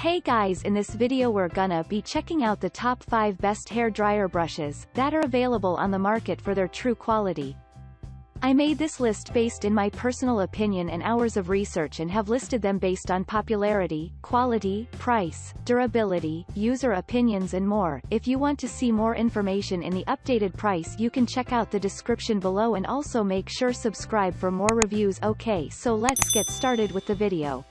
Hey guys, in this video we're gonna be checking out the top 5 best hair dryer brushes that are available on the market for their true quality. I made this list based in my personal opinion and hours of research and have listed them based on popularity, quality, price, durability, user opinions and more. If you want to see more information in the updated price you can check out the description below and also make sure subscribe for more reviews. Okay, so let's get started with the video.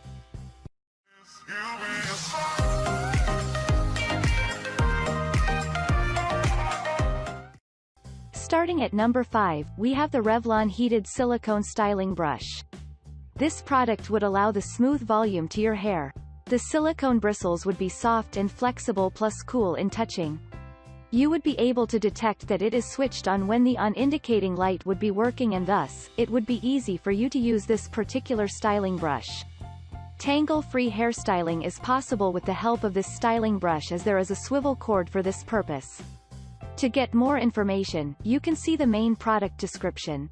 Starting at number 5, we have the Revlon Heated Silicone Styling Brush. This product would allow the smooth volume to your hair. The silicone bristles would be soft and flexible plus cool in touching. You would be able to detect that it is switched on when the on indicating light would be working, and thus, it would be easy for you to use this particular styling brush. Tangle-free hairstyling is possible with the help of this styling brush as there is a swivel cord for this purpose. To get more information, you can see the main product description.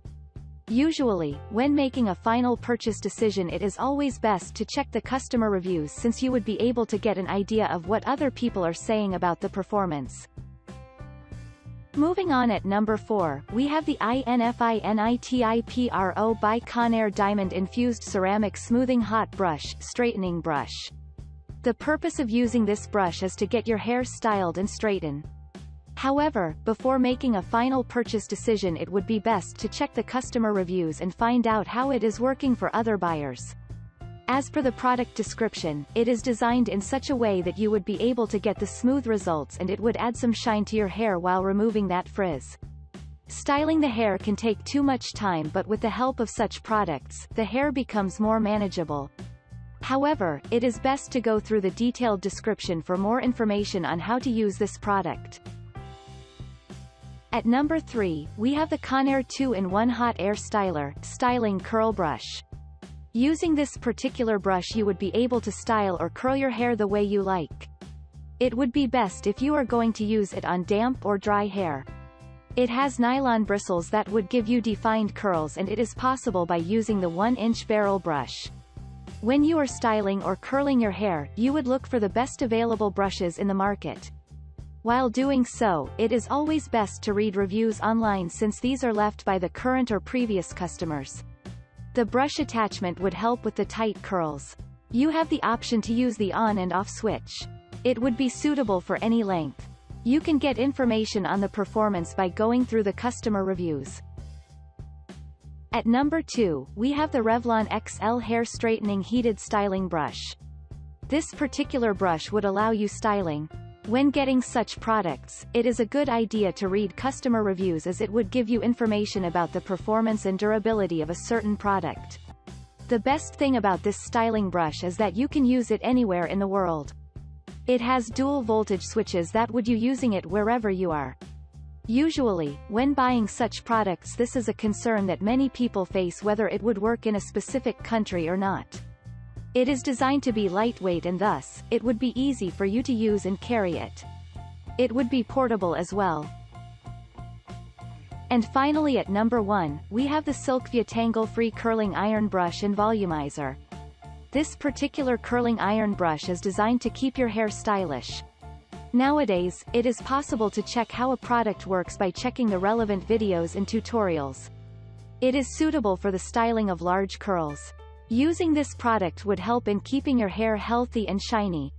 Usually, when making a final purchase decision it is always best to check the customer reviews since you would be able to get an idea of what other people are saying about the performance. Moving on at number 4, we have the INFINITIPRO by Conair Diamond-Infused Ceramic Smoothing Hot Brush Straightening Brush. The purpose of using this brush is to get your hair styled and straighten. However, before making a final purchase decision it would be best to check the customer reviews and find out how it is working for other buyers. As per the product description, it is designed in such a way that you would be able to get the smooth results and it would add some shine to your hair while removing that frizz. Styling the hair can take too much time, but with the help of such products, the hair becomes more manageable. However, it is best to go through the detailed description for more information on how to use this product. At number 3, we have the Conair 2-in-1 Hot Air Styler Styling Curl Brush. Using this particular brush you would be able to style or curl your hair the way you like. It would be best if you are going to use it on damp or dry hair. It has nylon bristles that would give you defined curls, and it is possible by using the 1-inch barrel brush. When you are styling or curling your hair, you would look for the best available brushes in the market. While doing so, it is always best to read reviews online since these are left by the current or previous customers. The brush attachment would help with the tight curls. You have the option to use the on and off switch. It would be suitable for any length. You can get information on the performance by going through the customer reviews. At number 2, we have the Revlon XL Hair Straightening Heated Styling Brush. This particular brush would allow you styling. When getting such products, it is a good idea to read customer reviews as it would give you information about the performance and durability of a certain product. The best thing about this styling brush is that you can use it anywhere in the world. It has dual voltage switches that would you using it wherever you are. Usually, when buying such products this is a concern that many people face, whether it would work in a specific country or not. It is designed to be lightweight and thus, it would be easy for you to use and carry it. It would be portable as well. And finally at number 1, we have the Sylkvia Tangle-Free Curling Iron Brush and Volumizer. This particular curling iron brush is designed to keep your hair stylish. Nowadays, it is possible to check how a product works by checking the relevant videos and tutorials. It is suitable for the styling of large curls. Using this product would help in keeping your hair healthy and shiny.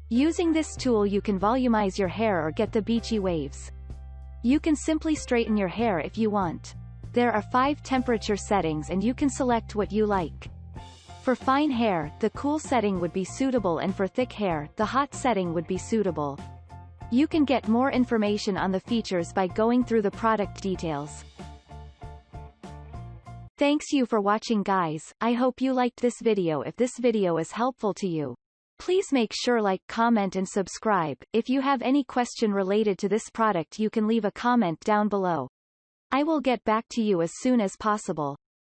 Using this tool you can volumize your hair or get the beachy waves. You can simply straighten your hair if you want. There are 5 temperature settings and you can select what you like. For fine hair, the cool setting would be suitable, and for thick hair, the hot setting would be suitable. You can get more information on the features by going through the product details. Thanks you for watching guys, I hope you liked this video. If this video is helpful to you, please make sure like, comment and subscribe. If you have any question related to this product you can leave a comment down below. I will get back to you as soon as possible.